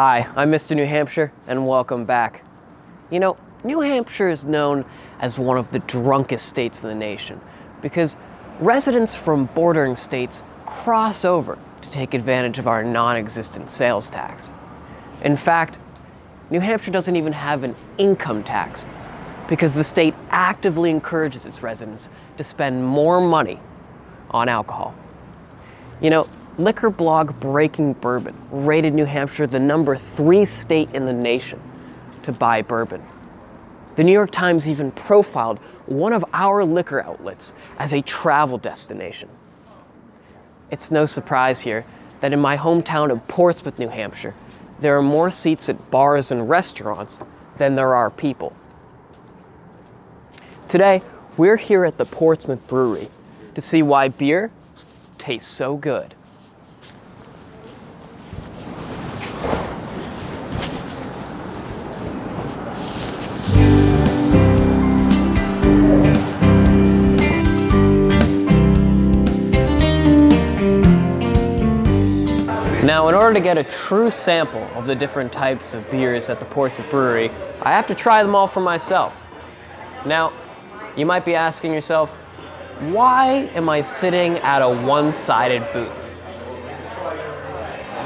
Hi, I'm Mr. New Hampshire, and welcome back. You know, New Hampshire is known as one of the drunkest states in the nation because residents from bordering states cross over to take advantage of our non-existent sales tax. In fact, New Hampshire doesn't even have an income tax because the state actively encourages its residents to spend more money on alcohol. You know, liquor blog Breaking Bourbon rated New Hampshire the #3 state in the nation to buy bourbon. The New York Times even profiled one of our liquor outlets as a travel destination. It's no surprise here that in my hometown of Portsmouth, New Hampshire, there are more seats at bars and restaurants than there are people. Today, we're here at the Portsmouth Brewery to see why beer tastes so good. Now, in order to get a true sample of the different types of beers at the Portsmouth Brewery, I have to try them all for myself. Now, you might be asking yourself, why am I sitting at a one-sided booth?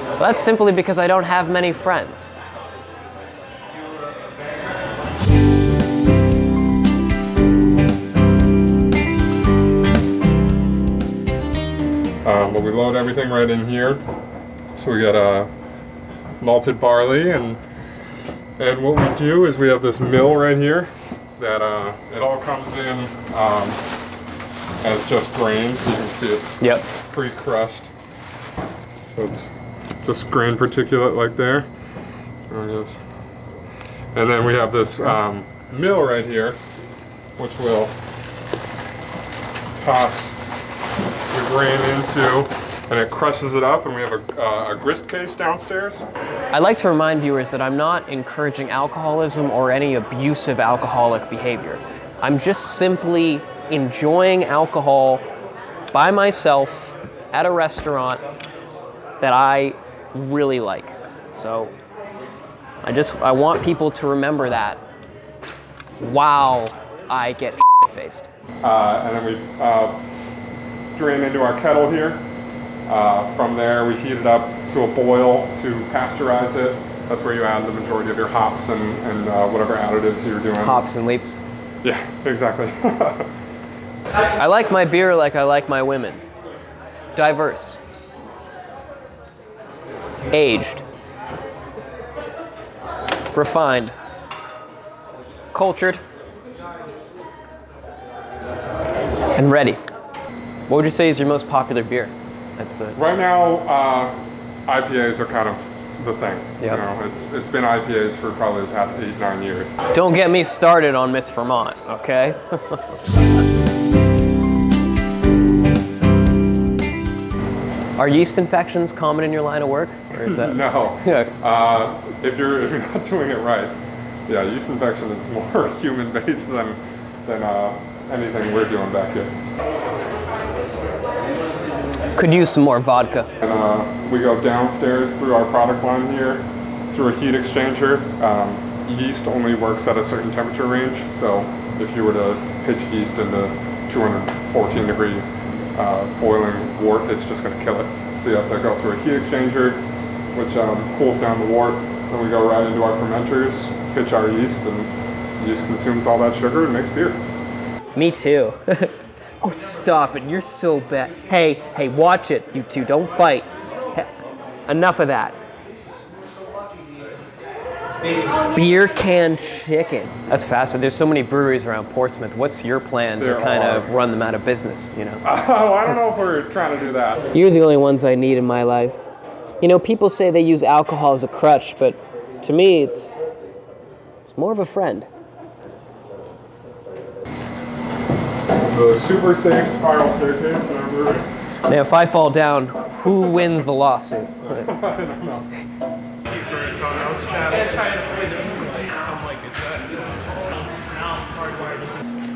Well, that's simply because I don't have many friends. But we load everything right in here. So we got malted barley, and what we do is we have this mill right here that it all comes in as just grains. You can see it's pre-crushed. So it's just grain particulate like there. And then we have this mill right here, which will toss the grain into, and it crushes it up, and we have a grist case downstairs. I'd like to remind viewers that I'm not encouraging alcoholism or any abusive alcoholic behavior. I'm just simply enjoying alcohol by myself at a restaurant that I really like. So I want people to remember that while I get faced. And then we drain into our kettle here. From there, we heat it up to a boil to pasteurize it. That's where you add the majority of your hops and whatever additives you're doing. Hops and leaps. Yeah, exactly. I like my beer like I like my women. Diverse. Aged. Refined. Cultured. And ready. What would you say is your most popular beer? Right now, IPAs are kind of the thing. Yep. You know, it's been IPAs for probably the past 8-9 years. Don't get me started on Miss Vermont, okay? Are yeast infections common in your line of work, or is that? No. Yeah. If you're not doing it right, yeah, yeast infection is more human-based than anything we're doing back here. Could use some more vodka. And we go downstairs through our product line here, through a heat exchanger. Yeast only works at a certain temperature range, so if you were to pitch yeast into 214 degree boiling wort, it's just going to kill it. So you have to go through a heat exchanger, which cools down the wort. Then we go right into our fermenters, pitch our yeast, and yeast consumes all that sugar and makes beer. Me too. Oh, stop it. You're so bad. Hey, watch it, you two. Don't fight. Enough of that. Beer can chicken. That's fascinating. There's so many breweries around Portsmouth. What's your plan to kind of run them out of business, you know? Oh, I don't know if we're trying to do that. You're the only ones I need in my life. You know, people say they use alcohol as a crutch, but to me, it's more of a friend. The super safe spiral staircase in our brewery. Now, if I fall down, who wins the lawsuit? I don't know.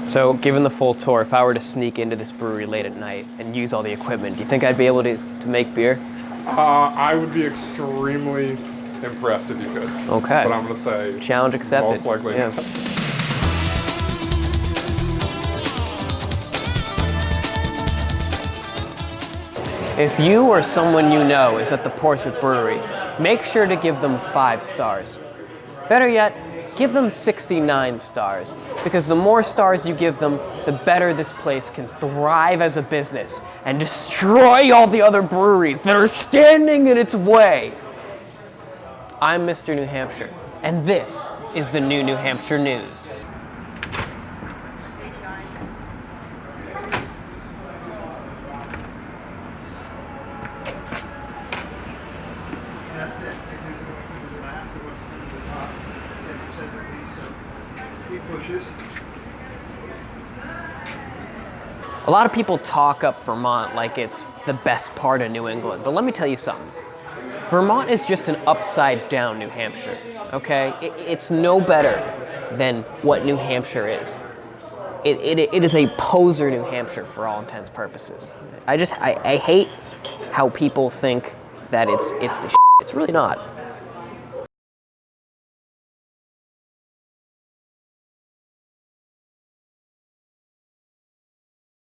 So, given the full tour, if I were to sneak into this brewery late at night and use all the equipment, do you think I'd be able to make beer? I would be extremely impressed if you could. Okay. But I'm going to say Challenge accepted. most likely. Yeah. If you or someone you know is at the Portsmouth Brewery, make sure to give them 5 stars. Better yet, give them 69 stars, because the more stars you give them, the better this place can thrive as a business and destroy all the other breweries that are standing in its way. I'm Mr. New Hampshire, and this is the New Hampshire News. That's it. Because there's going to the last, it was to the top, then separately, so he pushes. A lot of people talk up Vermont like it's the best part of New England, but let me tell you something. Vermont is just an upside down New Hampshire, okay? It's no better than what New Hampshire is. It is a poser New Hampshire for all intents and purposes. I hate how people think that it's the shit. It's really not.